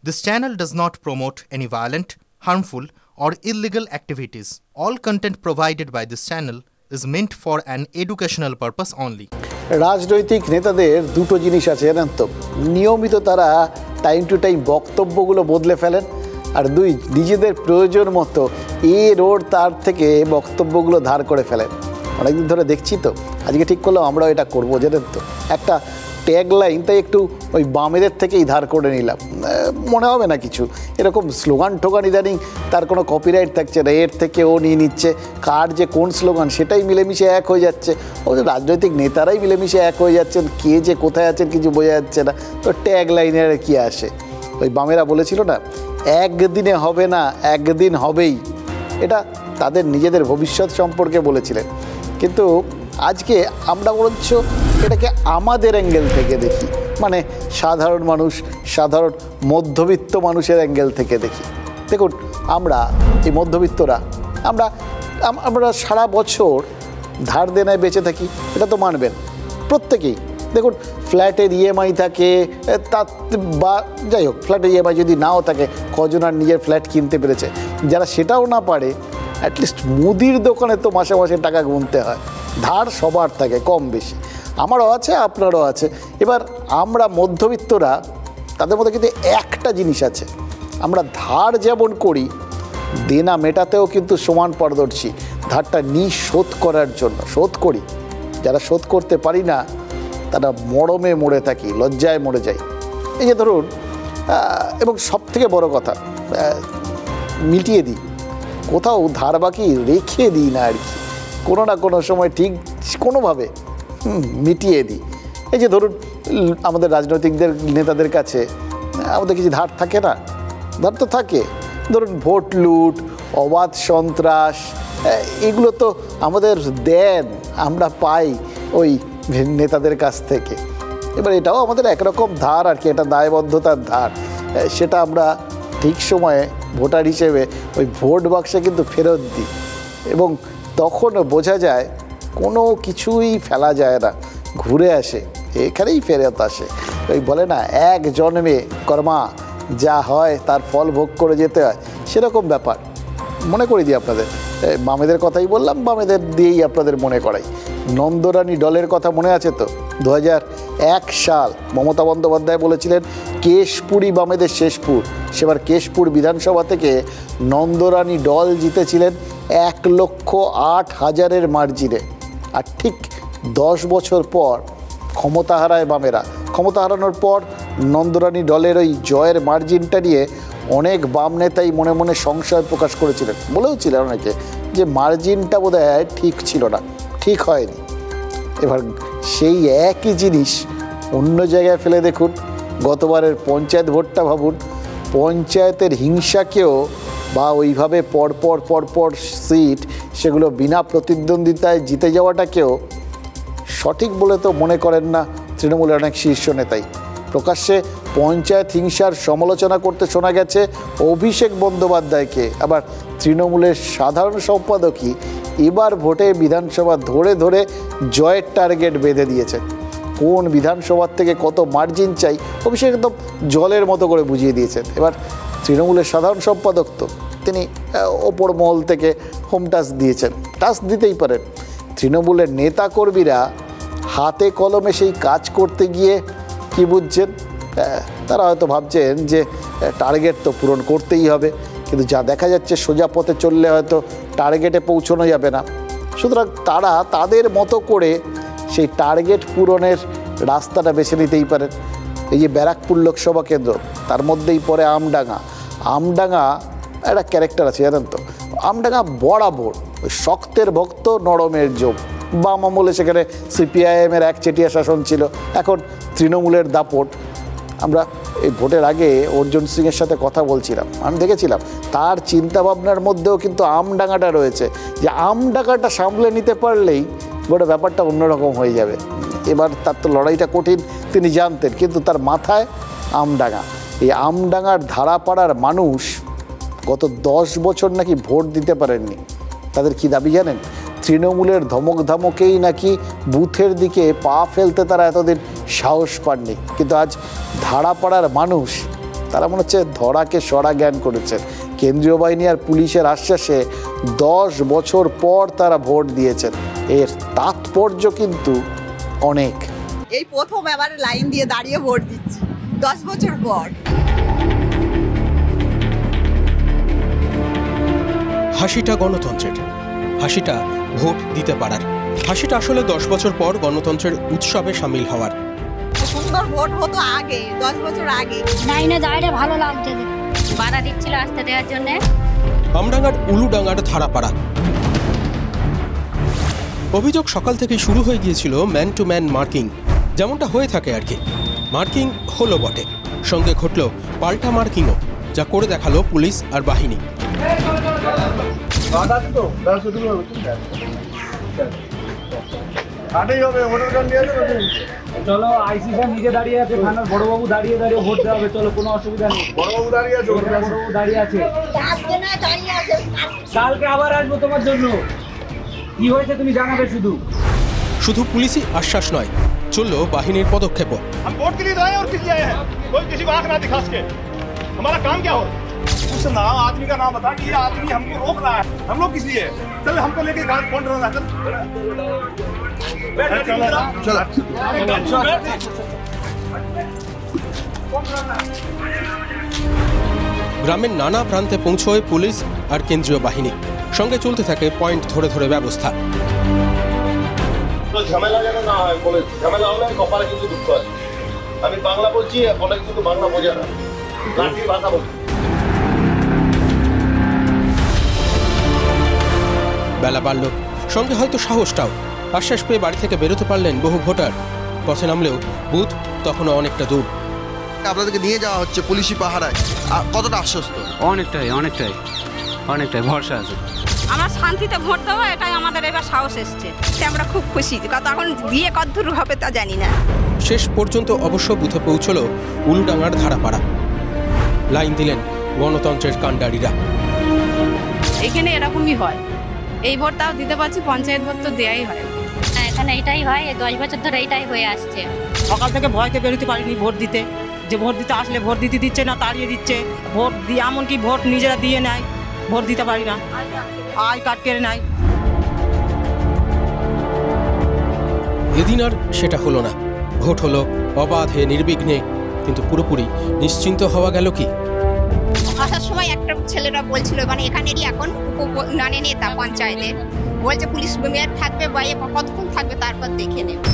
This channel does not promote any violent, harmful, or illegal activities. All content provided by this channel is meant for an educational purpose only. রাজনৈতিক নেতাদের দুটো জিনিস আছে জানেন তো, নিয়মিত তারা টাইম টু টাইম বক্তব্যগুলো বদলে ফেলেন, আর দুই, নিজেদের প্রয়োজন মতো এর ওর তার থেকে বক্তব্যগুলো ধার করে ফেলেন। অনেকদিন ধরে দেখছি তো, আজকে ঠিক করলাম আমরাও এটা করবো জানেন তো। একটা ট্যাগ লাইন তাই একটু ওই বামেদের থেকেই ধার করে নিলাম, মনে হবে না কিছু। এরকম স্লোগান টোগান ইদানিং তার কোনো কপিরাইট থাকছে না, এর থেকে ও নিয়ে নিচ্ছে, কার যে কোন স্লোগান সেটাই মিলেমিশে এক হয়ে যাচ্ছে। ওই রাজনৈতিক নেতারাই মিলেমিশে এক হয়ে যাচ্ছেন, কে যে কোথায় আছেন কিছু বোঝা যাচ্ছে না। তো ট্যাগ লাইনের কী আসে? ওই বামেরা বলেছিল না, একদিনে হবে না, একদিন হবেই। এটা তাদের নিজেদের ভবিষ্যৎ সম্পর্কে বলেছিলেন, কিন্তু আজকে আমরা বরঞ্চ এটাকে আমাদের অ্যাঙ্গেল থেকে দেখি, মানে সাধারণ মানুষ, সাধারণ মধ্যবিত্ত মানুষের অ্যাঙ্গেল থেকে দেখি। দেখুন, আমরা এই মধ্যবিত্তরা আমরা সারা বছর ধার দেনায় বেঁচে থাকি, এটা তো মানবেন প্রত্যেকেই। দেখুন, ফ্ল্যাটের ইএমআই থাকে, তার বা যাই হোক, ফ্ল্যাটের ইএমআই যদি নাও থাকে, কজন আর নিজের ফ্ল্যাট কিনতে পেরেছে? যারা সেটাও না পারে, অ্যাটলিস্ট মুদির দোকানে তো মাসে মাসে টাকা গুনতে হয়। ধার সবার থাকে কম বেশি, আমারও আছে, আপনারও আছে। এবার আমরা মধ্যবিত্তরা, তাদের মধ্যে কিন্তু একটা জিনিস আছে, আমরা ধার যেমন করি, দেনা মেটাতেও কিন্তু সমান পারদর্শী। ধারটা শোধ করার জন্য শোধ করি, যারা শোধ করতে পারি না তারা মরমে মরে থাকি, লজ্জায় মরে যাই। এই যে ধরুন, এবং সব থেকে বড় কথা, মিটিয়ে দিই, কোথাও ধার বাকি রেখে দিই না আর কি, কোনো না কোনো সময় ঠিক কোনোভাবে মিটিয়ে দিই। এই যে ধরুন, আমাদের রাজনৈতিকদের নেতাদের কাছে আমাদের কিছু ধার থাকে না? ধার তো থাকে। ধরুন, ভোট লুট, অবাধ সন্ত্রাস, এগুলো তো আমাদের দেন, আমরা পাই ওই নেতাদের কাছ থেকে। এবার এটাও আমাদের একরকম ধার আর কি, এটা দায়বদ্ধতার ধার। সেটা আমরা ঠিক সময়ে ভোটার হিসেবে ওই ভোট বাক্সে কিন্তু ফেরত দিই, এবং তখন বোঝা যায় কোনো কিছুই ফেলা যায় না, ঘুরে আসে, এখানেই ফেরত আসে। ওই বলে না, এক জন্মে কর্মা যা হয় তার ফল ভোগ করে যেতে হয়, সেরকম ব্যাপার। মনে করে দিই আপনাদের, বামেদের কথাই বললাম, বামেদের দিয়েই আপনাদের মনে করাই। নন্দরানী ডলের কথা মনে আছে তো? 2001 সাল মমতা বন্দ্যোপাধ্যায় বলেছিলেন, কেশপুরই বামেদের শেষপুর। সেবার কেশপুর বিধানসভা থেকে নন্দরানী ডল জিতেছিলেন 1,08,000 মার্জিনে। আর ঠিক 10 বছর পর ক্ষমতা হারায় বামেরা। ক্ষমতা হারানোর পর নন্দরানী ডলের ওই জয়ের মার্জিনটা নিয়ে অনেক বাম নেতাই মনে মনে সংশয় প্রকাশ করেছিলেন, বলেওছিলেন অনেকে যে মার্জিনটা বোধহয় ঠিক ছিল না, ঠিক হয়নি। এবার সেই একই জিনিস অন্য জায়গায় ফেলে দেখুন। গতবারের পঞ্চায়েত ভোটটা ভাবুন, পঞ্চায়েতের হিংসাকেও বা ওইভাবে পরপর সিট সেগুলো বিনা প্রতিদ্বন্দ্বিতায় জিতে যাওয়াটাকেও সঠিক বলে তো মনে করেন না তৃণমূলের অনেক শীর্ষ নেতাই। প্রকাশ্যে পঞ্চায়েত হিংসার সমালোচনা করতে শোনা গেছে অভিষেক বন্দ্যোপাধ্যায়কে। আবার তৃণমূলের সাধারণ সম্পাদকই এবার ভোটে বিধানসভা ধরে ধরে জয়ের টার্গেট বেঁধে দিয়েছে। কোন বিধানসভার থেকে কত মার্জিন চাই অভিষেক একদম জলের মতো করে বুঝিয়ে দিয়েছেন। এবার তৃণমূলের সাধারণ সম্পাদক তো তিনি ওপর মহল থেকে হোম টাচ দিয়েছেন, টাচ দিতেই পারেন। তৃণমূলের নেতাকর্মীরা হাতে কলমে সেই কাজ করতে গিয়ে কি বুঝছেন? তারা হয়তো ভাবছেন যে টার্গেট তো পূরণ করতেই হবে, কিন্তু যা দেখা যাচ্ছে সোজা পথে চললে হয়তো টার্গেটে পৌঁছানো যাবে না। সুতরাং তারা তাদের মতো করে সেই টার্গেট পূরণের রাস্তাটা বেছে নিতেই পারেন। এই যে ব্যারাকপুর লোকসভা কেন্দ্র, তার মধ্যেই পড়ে আমডাঙ্গা। আমডাঙ্গা একটা ক্যারেক্টার আছে জানেন তো, আমডাঙ্গা বরাবর শক্তের ভক্ত, নরমের যোগ। বাম আমলে সেখানে সিপিআইএমের একচেটিয়া শাসন ছিল, এখন তৃণমূলের দাপট। আমরা এই ভোটের আগে অর্জুন সিংয়ের সাথে কথা বলছিলাম, আমি দেখেছিলাম তার চিন্তাভাবনার মধ্যেও কিন্তু আমডাঙ্গাটা রয়েছে, যে আমডাঙ্গাটা সামলে নিতে পারলেই গোটা ব্যাপারটা অন্যরকম হয়ে যাবে। এবার তার তো লড়াইটা কঠিন তিনি জানতেন, কিন্তু তার মাথায় আমডাঙ্গা। এই আমডাঙ্গার ধারাপাড়ার মানুষ গত 10 বছর নাকি ভোট দিতে পারেননি। তাদের কি দাবি জানেন? তৃণমূলের ধমক ধামকেই নাকি বুথের দিকে পা ফেলতে তারা এতদিন সাহস পাননি। কিন্তু আজ ধারাপাড়ার মানুষ তারা মনে হচ্ছে ধরাকে সরা জ্ঞান করেছেন। কেন্দ্রীয় বাহিনী আর পুলিশের আশ্বাসে 10 বছর পর তারা ভোট দিয়েছেন। এর তাৎপর্য কিন্তু অনেক। এই প্রথম এবার লাইন দিয়ে দাঁড়িয়ে ভোট দিচ্ছি 10 বছর পর। হাসিটা গণতন্ত্রের, হাসিটা ভোট দিতে পারার, হাসিটা আসলে 10 বছর পর গণতন্ত্রের উৎসবে সামিল হওয়ার। সুন্দর ভোট হতো আগে, 10 বছর আগে। লাইনে দাঁড়িয়ে ভালো লাগছে, বাধা দিচ্ছিল আসতে দেওয়ার জন্য। আমডাঙ্গার উলুডাঙ্গার ধারাপাড়া। অভিযোগ সকাল থেকে শুরু হয়ে গিয়েছিল ম্যান টু ম্যান মার্কিং, যেমনটা হয়ে থাকে আর কি। মার্কিং হলো বটে, সঙ্গে ঘটল পাল্টা মার্কিংও, যা করে দেখালো পুলিশ আর বাহিনী। চলো আইসি স্যার নিজে দাঁড়িয়ে আছে, থানার বড়বাবু দাঁড়িয়ে দাঁড়িয়ে ভোট দেওয়া হবে, চলো কোনো অসুবিধা নেই। বড়বাবু দাঁড়িয়ে আছে, বড়বাবু দাঁড়িয়ে আছে। কালকে আবার আসবো তোমার জন্য, কি হয়েছে তুমি জানাবে। শুধু পুলিশই আশ্বাস নয়, চলল বাহিনীর পদক্ষেপও। हम वोट के लिए आए और किस लिए आए हैं? कोई किसी को आंख ना दिखा सके। हमारा काम क्या हो? उस नाम आदमी का नाम बता कि ये आदमी हमको रोक रहा है। हम लोग किस लिए? चल हमको लेके कौन रहा है? গ্রামের নানা প্রান্তে পৌঁছয় পুলিশ আর কেন্দ্রীয় বাহিনী, সঙ্গে চলতে থাকে পয়েন্ট ধরে ধরে ব্যবস্থা। ঝামেলা যেন না হয় বলে, ঝামেলা হলে কপালে কিন্তু দুঃখ আছে। আমি বাংলা বলছি, বলে কিন্তু বাংলা বোঝে না, লাঠির ভাষা বলছি। বেলা বাড়ল, সঙ্গে হয়তো সাহসটাও। আশ্বাস পেয়ে বাড়ি থেকে বেরোতে পারলেন বহু ভোটার। পথে নামলেও বুথ তখনও অনেকটা দূর। আপনাদেরকে নিয়ে যাওয়া হচ্ছে পুলিশি পাহারায়, কতটা আশ্বস্ত? অনেকটাই ভরসা আছে। আমরা শান্তিতে ভোট দেবো, এটাই আমাদের এবার সাহস এসছে। আমরা খুব খুশি, এখন দিয়ে কতদূর হবে তা জানি না। শেষ পর্যন্ত অবশ্য বুথে পৌঁছল উলুডাঙ্গার ধারাপাড়া। লাইন দিলেন গণতন্ত্রের কাণ্ডারীরা। এখানে এরকমই হয়, এই ভোটটাও দিতে পারছি, পঞ্চায়েত ভোট তো দেয়াই হয়। এখানে এটাই হয়, 10 বছর ধরে এটাই হয়ে আসছে। সকাল থেকে ভয়তে বেরোতে পারিনি ভোট দিতে, যে ভোট দিতে আসলে ভোট দিতে দিচ্ছে না, তাড়িয়ে দিচ্ছে। ভোট দিয়ে এমনকি ভোট নিজেরা দিয়ে নেয়, ভোট দিতে পারি না, আই কার্ড কেড়ে নেয়। এদিন আর সেটা হলো না। ভোট হলো অবাধে নির্বিঘ্নে, কিন্তু পুরোপুরি নিশ্চিন্ত হওয়া গেল কি? আসার সময় একটা ছেলেরা বলছিল, মানে এখানেরই এখন নেতা পঞ্চায়েতের, বলছে পুলিশ থাকবে বা কতক্ষণ থাকবে তারপর দেখে নেবে।